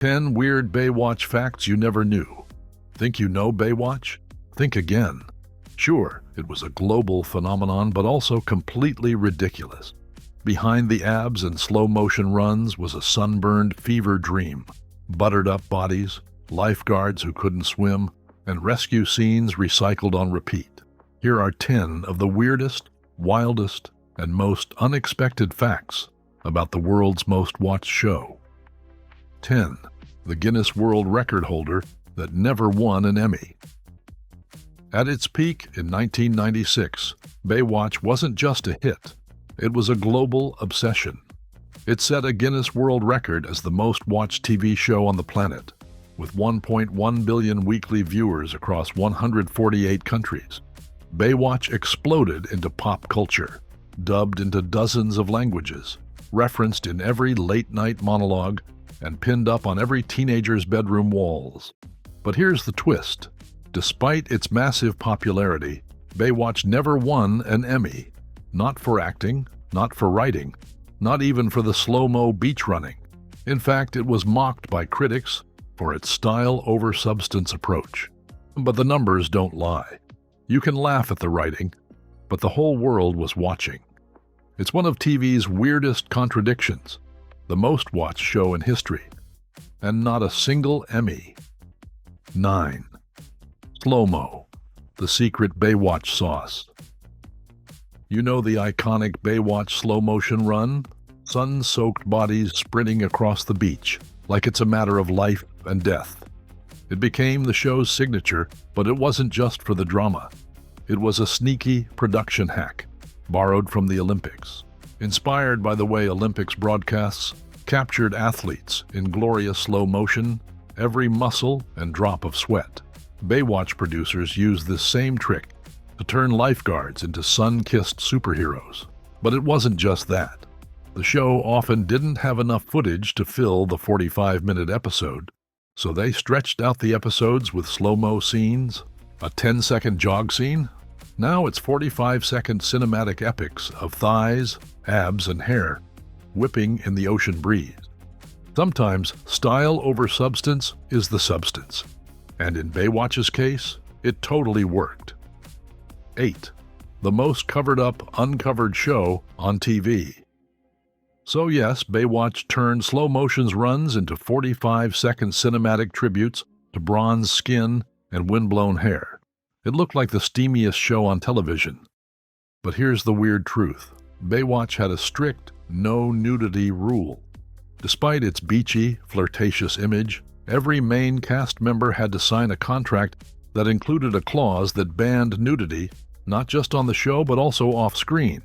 10 weird Baywatch facts you never knew. Think you know Baywatch? Think again. Sure, it was a global phenomenon, but also completely ridiculous. Behind the abs and slow-motion runs was a sunburned fever dream. Buttered-up bodies, lifeguards who couldn't swim, and rescue scenes recycled on repeat. Here are 10 of the weirdest, wildest, and most unexpected facts about the world's most watched show. 10. The Guinness World Record holder that never won an Emmy. At its peak in 1996, Baywatch wasn't just a hit. It was a global obsession. It set a Guinness World Record as the most watched TV show on the planet, with 1.1 billion weekly viewers across 148 countries. Baywatch exploded into pop culture, dubbed into dozens of languages, referenced in every late-night monologue, and pinned up on every teenager's bedroom walls. But here's the twist. Despite its massive popularity, Baywatch never won an Emmy. Not for acting, not for writing, not even for the slow-mo beach running. In fact, it was mocked by critics for its style-over-substance approach. But the numbers don't lie. You can laugh at the writing, but the whole world was watching. It's one of TV's weirdest contradictions. The most watched show in history, and not a single Emmy. 9. Slow-mo, the secret Baywatch sauce. You know the iconic Baywatch slow-motion run? Sun-soaked bodies sprinting across the beach, like it's a matter of life and death. It became the show's signature, but it wasn't just for the drama. It was a sneaky production hack, borrowed from the Olympics. Inspired by the way Olympics broadcasts captured athletes in glorious slow motion, every muscle and drop of sweat. Baywatch producers used this same trick to turn lifeguards into sun-kissed superheroes. But it wasn't just that. The show often didn't have enough footage to fill the 45-minute episode, so they stretched out the episodes with slow-mo scenes, a 10-second jog scene. Now it's 45-second cinematic epics of thighs, abs, and hair whipping in the ocean breeze. Sometimes style over substance is the substance, and in Baywatch's case, it totally worked. 8. The most covered-up, uncovered show on TV. So yes, Baywatch turned slow-motion's runs into 45-second cinematic tributes to bronze skin and windblown hair. It looked like the steamiest show on television. But here's the weird truth. Baywatch had a strict no-nudity rule. Despite its beachy, flirtatious image, every main cast member had to sign a contract that included a clause that banned nudity, not just on the show but also off-screen.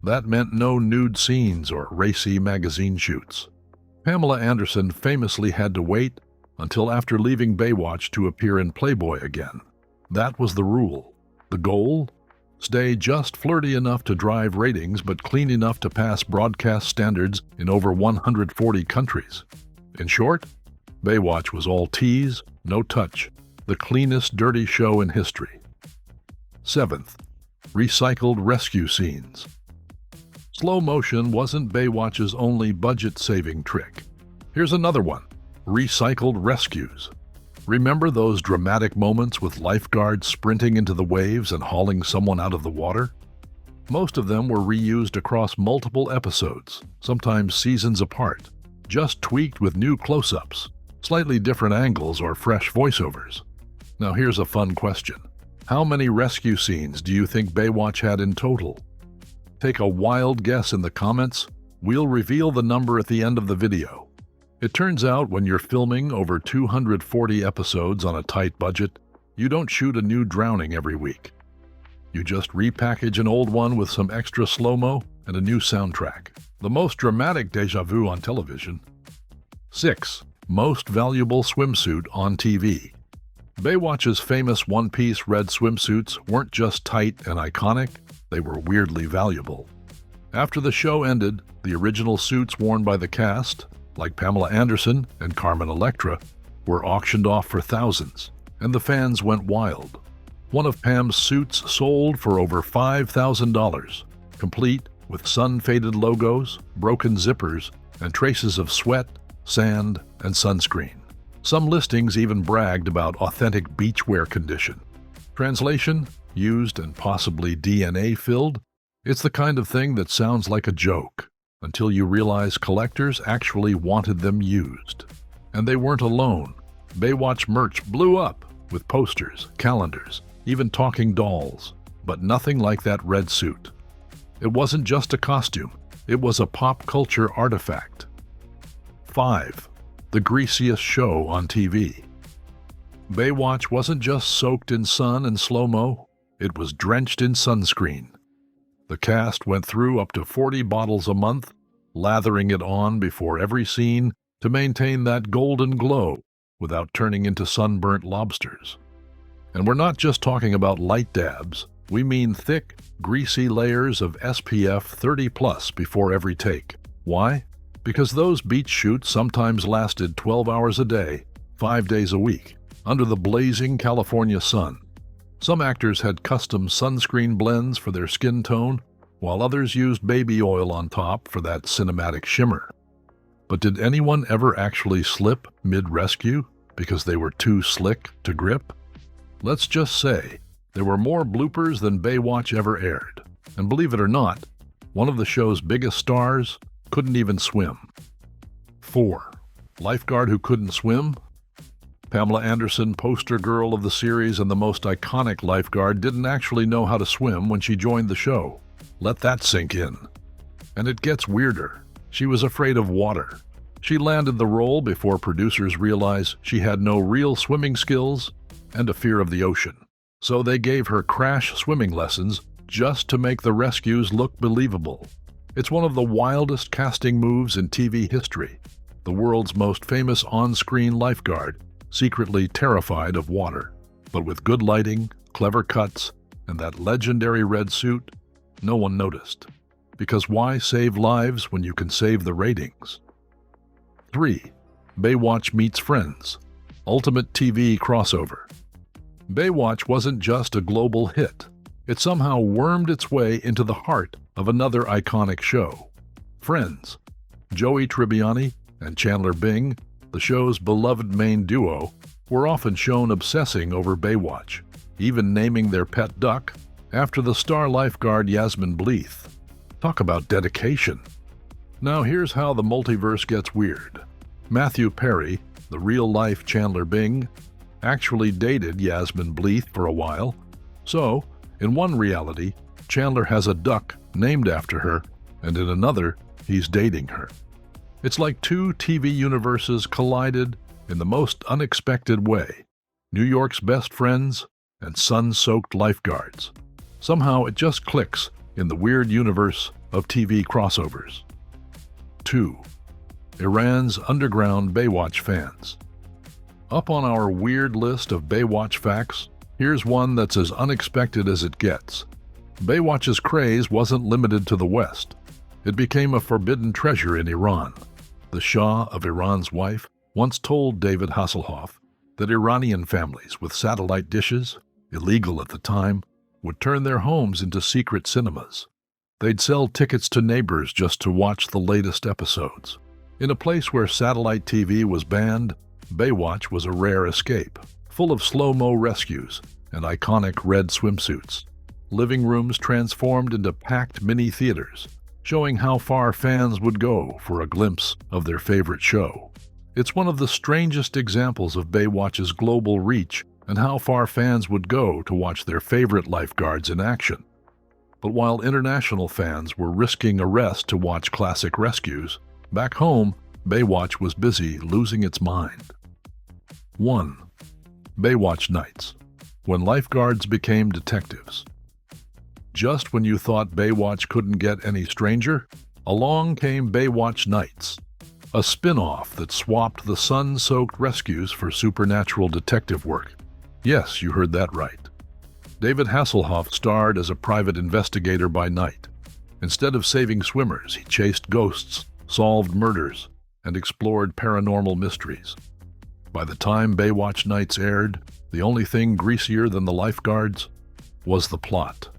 That meant no nude scenes or racy magazine shoots. Pamela Anderson famously had to wait until after leaving Baywatch to appear in Playboy again. That was the rule. The goal? Stay just flirty enough to drive ratings but clean enough to pass broadcast standards in over 140 countries. In short, Baywatch was all tease, no touch, the cleanest dirty show in history. 7th. Recycled rescue scenes. Slow motion wasn't Baywatch's only budget-saving trick. Here's another one. Recycled rescues. Remember those dramatic moments with lifeguards sprinting into the waves and hauling someone out of the water? Most of them were reused across multiple episodes, sometimes seasons apart, just tweaked with new close-ups, slightly different angles, or fresh voiceovers. Now here's a fun question. How many rescue scenes do you think Baywatch had in total? Take a wild guess in the comments. We'll reveal the number at the end of the video. It turns out when you're filming over 240 episodes on a tight budget, you don't shoot a new drowning every week. You just repackage an old one with some extra slow-mo and a new soundtrack. The most dramatic déjà vu on television. 6. Most valuable swimsuit on TV. Baywatch's famous one-piece red swimsuits weren't just tight and iconic, they were weirdly valuable. After the show ended, the original suits worn by the cast, like Pamela Anderson and Carmen Electra, were auctioned off for thousands, and the fans went wild. One of Pam's suits sold for over $5,000, complete with sun-faded logos, broken zippers, and traces of sweat, sand, and sunscreen. Some listings even bragged about authentic beachwear condition. Translation: used and possibly DNA-filled. It's the kind of thing that sounds like a joke, until you realize collectors actually wanted them used. And they weren't alone. Baywatch merch blew up with posters, calendars, even talking dolls, but nothing like that red suit. It wasn't just a costume, it was a pop culture artifact. 5. The greasiest show on TV. Baywatch wasn't just soaked in sun and slow-mo, it was drenched in sunscreen. The cast went through up to 40 bottles a month, lathering it on before every scene to maintain that golden glow without turning into sunburnt lobsters. And we're not just talking about light dabs, we mean thick, greasy layers of SPF 30+ before every take. Why? Because those beach shoots sometimes lasted 12 hours a day, 5 days a week, under the blazing California sun. Some actors had custom sunscreen blends for their skin tone, while others used baby oil on top for that cinematic shimmer. But did anyone ever actually slip mid-rescue because they were too slick to grip? Let's just say there were more bloopers than Baywatch ever aired. And believe it or not, one of the show's biggest stars couldn't even swim. 4. Lifeguard who couldn't swim? Pamela Anderson, poster girl of the series and the most iconic lifeguard, didn't actually know how to swim when she joined the show. Let that sink in. And it gets weirder. She was afraid of water. She landed the role before producers realized she had no real swimming skills and a fear of the ocean. So they gave her crash swimming lessons just to make the rescues look believable. It's one of the wildest casting moves in TV history. The world's most famous on-screen lifeguard, secretly terrified of water. But with good lighting, clever cuts, and that legendary red suit, no one noticed. Because why save lives when you can save the ratings? 3. Baywatch meets Friends. Ultimate TV crossover. Baywatch wasn't just a global hit. It somehow wormed its way into the heart of another iconic show. Friends. Joey Tribbiani and Chandler Bing, the show's beloved main duo, were often shown obsessing over Baywatch, even naming their pet duck after the star lifeguard Yasmin Bleeth. Talk about dedication. Now here's how the multiverse gets weird. Matthew Perry, the real-life Chandler Bing, actually dated Yasmin Bleeth for a while. So, in one reality, Chandler has a duck named after her, and in another, he's dating her. It's like two TV universes collided in the most unexpected way. New York's best friends and sun-soaked lifeguards. Somehow it just clicks in the weird universe of TV crossovers. 2. Iran's underground Baywatch fans. Up on our weird list of Baywatch facts, here's one that's as unexpected as it gets. Baywatch's craze wasn't limited to the West. It became a forbidden treasure in Iran. The Shah of Iran's wife once told David Hasselhoff that Iranian families with satellite dishes, illegal at the time, would turn their homes into secret cinemas. They'd sell tickets to neighbors just to watch the latest episodes. In a place where satellite TV was banned, Baywatch was a rare escape, full of slow-mo rescues and iconic red swimsuits. Living rooms transformed into packed mini theaters, showing how far fans would go for a glimpse of their favorite show. It's one of the strangest examples of Baywatch's global reach and how far fans would go to watch their favorite lifeguards in action. But while international fans were risking arrest to watch classic rescues, back home, Baywatch was busy losing its mind. 1. Baywatch Nights. When lifeguards became detectives. Just when you thought Baywatch couldn't get any stranger, along came Baywatch Nights, a spin-off that swapped the sun-soaked rescues for supernatural detective work. Yes, you heard that right. David Hasselhoff starred as a private investigator by night. Instead of saving swimmers, he chased ghosts, solved murders, and explored paranormal mysteries. By the time Baywatch Nights aired, the only thing greasier than the lifeguards was the plot.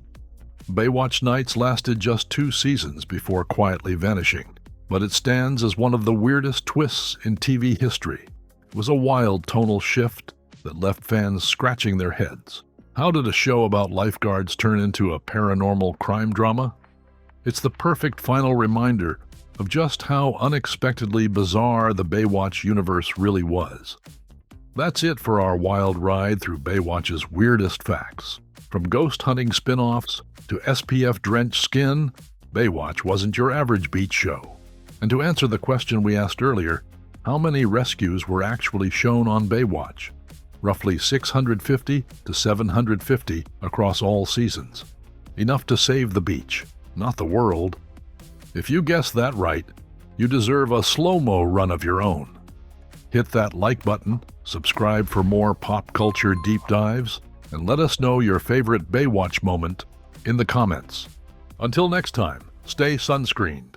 Baywatch Nights lasted just 2 seasons before quietly vanishing, but it stands as one of the weirdest twists in TV history. It was a wild tonal shift that left fans scratching their heads. How did a show about lifeguards turn into a paranormal crime drama? It's the perfect final reminder of just how unexpectedly bizarre the Baywatch universe really was. That's it for our wild ride through Baywatch's weirdest facts. From ghost hunting spin-offs to SPF-drenched skin, Baywatch wasn't your average beach show. And to answer the question we asked earlier, how many rescues were actually shown on Baywatch? Roughly 650 to 750 across all seasons. Enough to save the beach, not the world. If you guessed that right, you deserve a slow-mo run of your own. Hit that like button, subscribe for more pop culture deep dives, and let us know your favorite Baywatch moment in the comments. Until next time, stay sunscreened.